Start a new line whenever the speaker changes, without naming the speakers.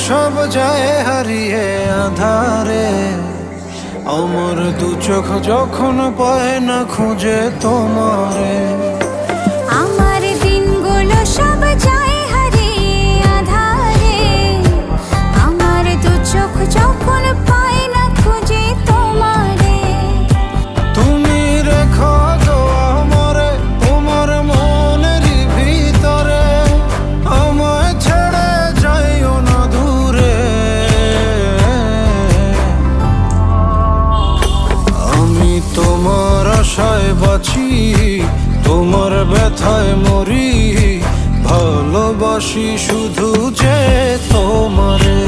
সব যায় হারিয়ে আধারে, আমার দু চোখ যখন পায় না খুঁজে তোমারে।
আমার দিনগুলো সব যায় হারিয়ে আঁধারে, আমার দু চোখ যখন পায় না খুঁজে তোমারে।
তুমি রেখো তো আমারে তোমার মনেরই ভিতরে, আমায় ছেড়ে যাইও না দূরে। আমি তোমার আশায় বাঁচি, তোমার ব্যথায় মরি, ভালোবাসি শুধু যে তোমারে।